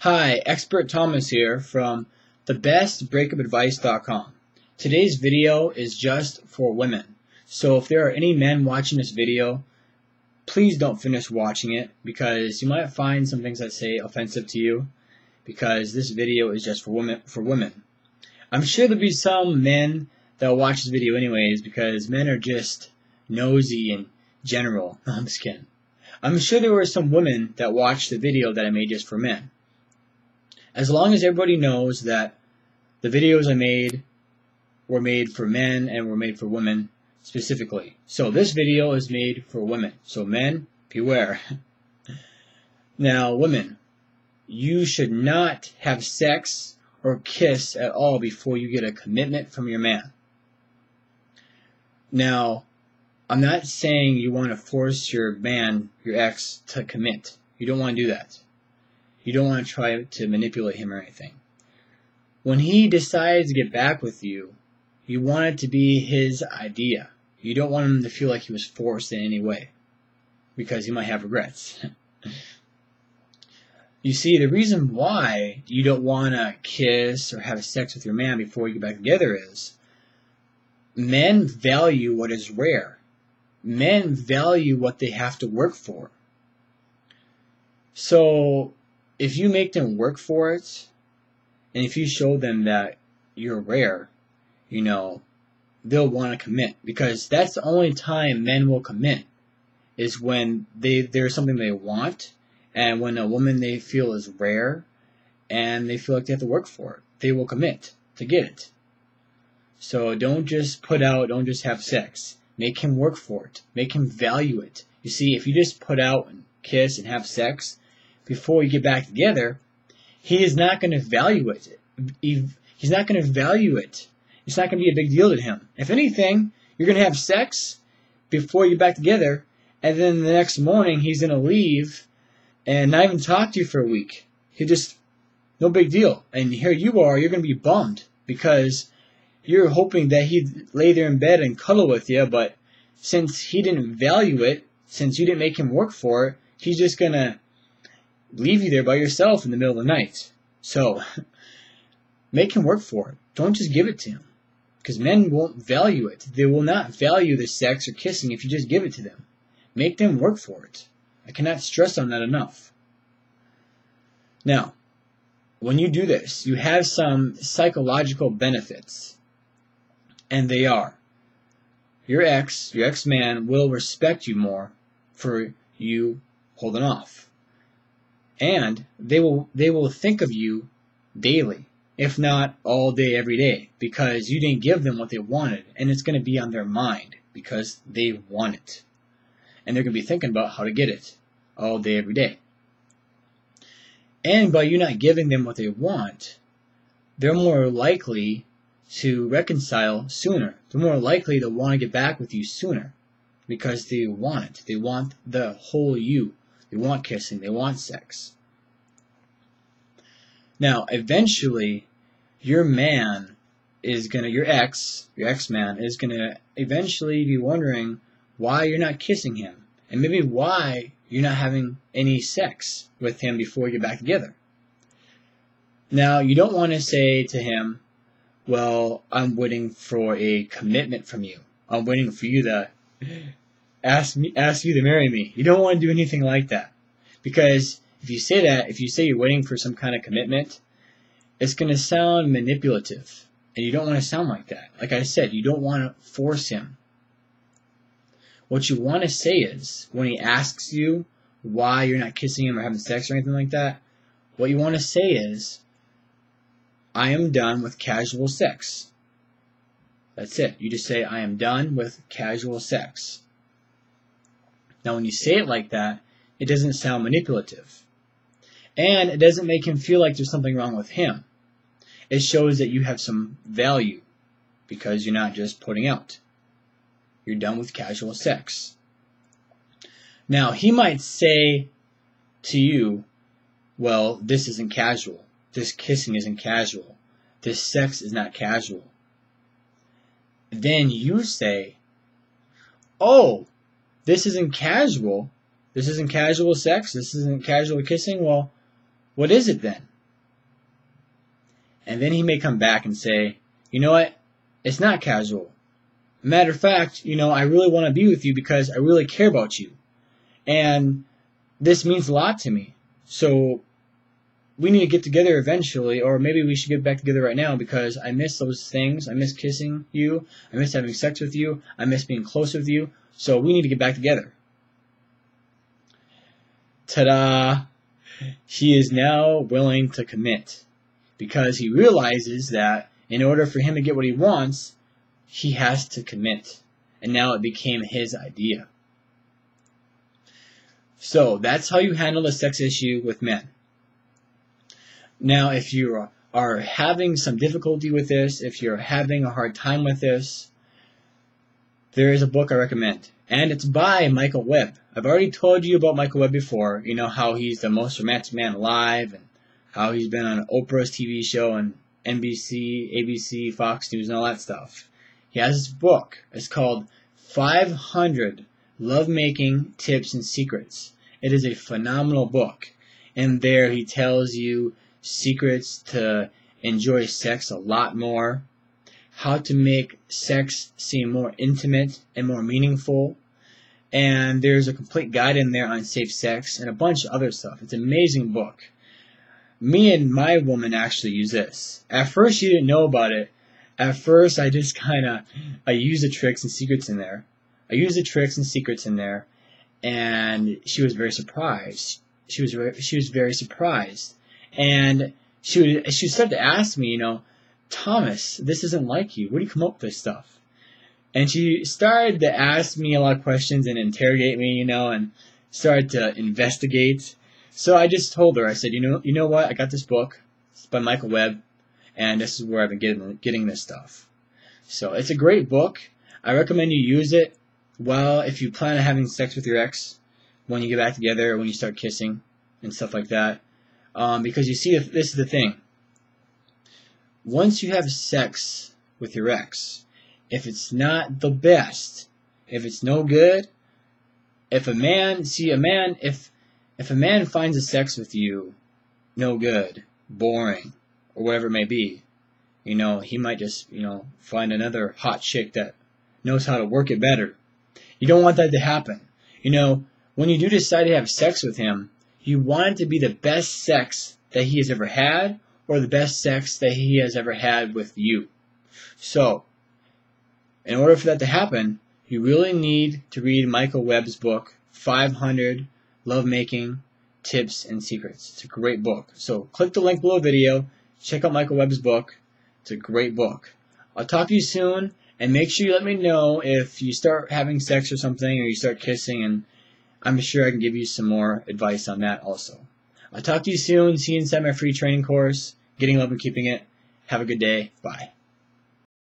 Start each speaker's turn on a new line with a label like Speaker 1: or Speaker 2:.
Speaker 1: Hi, Expert Thomas here from thebestbreakupadvice.com. Today's video is just for women. So if there are any men watching this video, please don't finish watching it because you might find some things I say offensive to you because this video is just for women. I'm sure there'll be some men that will watch this video anyways because men are just nosy in general. No, I'm just kidding. I'm sure there were some women that watched the video that I made just for men. As long as everybody knows that the videos I made were made for men and were made for women specifically. So this video is made for women. So men, beware. Now, women, you should not have sex or kiss at all before you get a commitment from your man. Now, I'm not saying you want to force your man, your ex, to commit. You don't want to do that. You don't want to try to manipulate him or anything. When he decides to get back with you, you want it to be his idea. You don't want him to feel like he was forced in any way, because he might have regrets. You see, the reason why you don't want to kiss or have sex with your man before you get back together is men value what is rare. Men value what they have to work for. So if you make them work for it, and if you show them that you're rare, they'll want to commit. Because that's the only time men will commit, is when there's something they want, and when a woman they feel is rare, and they feel like they have to work for it. They will commit to get it. So don't just don't just have sex. Make him work for it. Make him value it. You see, if you just put out and kiss and have sex before you get back together, he is not going to value it. He's not going to value it. It's not going to be a big deal to him. If anything, you're going to have sex before you get back together, and then the next morning he's going to leave and not even talk to you for a week. No big deal. And here you are, you're going to be bummed because you're hoping that he'd lay there in bed and cuddle with you, but since he didn't value it, since you didn't make him work for it, he's just going to leave you there by yourself in the middle of the night. So, make him work for it. Don't just give it to him. Because men won't value it. They will not value the sex or kissing if you just give it to them. Make them work for it. I cannot stress on that enough. Now, when you do this, you have some psychological benefits. And they are: your ex-man will respect you more for you holding off. And they will think of you daily, if not all day, every day, because you didn't give them what they wanted, and it's going to be on their mind because they want it. And they're going to be thinking about how to get it all day, every day. And by you not giving them what they want, they're more likely to reconcile sooner. They're more likely to want to get back with you sooner because they want it. They want the whole you. They want kissing. They want sex. Now, eventually, your ex-man is going to eventually be wondering why you're not kissing him, and maybe why you're not having any sex with him before you get back together. Now, you don't want to say to him, well, I'm waiting for a commitment from you. I'm waiting for you to ask you to marry me. You don't want to do anything like that. Because if you say you're waiting for some kind of commitment, it's going to sound manipulative. And you don't want to sound like that. Like I said, you don't want to force him. What you want to say is, when he asks you why you're not kissing him or having sex or anything like that, what you want to say is, I am done with casual sex. That's it. You just say, I am done with casual sex. Now, when you say it like that, it doesn't sound manipulative. And it doesn't make him feel like there's something wrong with him. It shows that you have some value because you're not just putting out. You're done with casual sex. Now, he might say to you, well, this isn't casual. This kissing isn't casual. This sex is not casual. Then you say, oh, this isn't casual. This isn't casual sex. This isn't casual kissing. Well, what is it then? And then he may come back and say, you know what? It's not casual. Matter of fact, I really want to be with you because I really care about you. And this means a lot to me. So we need to get together eventually, or maybe we should get back together right now because I miss those things. I miss kissing you. I miss having sex with you. I miss being close with you. So we need to get back together. Ta-da! He is now willing to commit because he realizes that in order for him to get what he wants, he has to commit. And now it became his idea. So that's how you handle the sex issue with men. Now, if you are having some difficulty with this, if you're having a hard time with this, there is a book I recommend. And it's by Michael Webb. I've already told you about Michael Webb before. You know how he's the most romantic man alive, and how he's been on Oprah's TV show and NBC, ABC, Fox News, and all that stuff. He has this book. It's called 500 Lovemaking Tips and Secrets. It is a phenomenal book. And there he tells you secrets to enjoy sex a lot more, how to make sex seem more intimate and more meaningful, and there's a complete guide in there on safe sex and a bunch of other stuff. It's an amazing book. Me and my woman actually use this. At first she didn't know about it. At first I just I used the tricks and secrets in there. And she was very surprised. She was very surprised. And she would start to ask me, Thomas, this isn't like you. Where do you come up with this stuff? And she started to ask me a lot of questions and interrogate me, and started to investigate. So I just told her, I said, you know what? I got this book. It's by Michael Webb, and this is where I've been getting this stuff. So it's a great book. I recommend you use it if you plan on having sex with your ex, when you get back together, when you start kissing and stuff like that. Because you see, this is the thing. Once you have sex with your ex, if it's not the best, if it's no good, if a man finds the sex with you no good, boring, or whatever it may be, he might just, find another hot chick that knows how to work it better. You don't want that to happen. When you do decide to have sex with him, you want it to be the best sex that he has ever had, or the best sex that he has ever had with you. So, in order for that to happen, you really need to read Michael Webb's book, 500 Lovemaking Tips and Secrets. It's a great book. So, click the link below the video, check out Michael Webb's book. It's a great book. I'll talk to you soon, and make sure you let me know if you start having sex or something, or you start kissing, and I'm sure I can give you some more advice on that also. I'll talk to you soon. See you inside my free training course, Getting Love and Keeping It. Have a good day. Bye.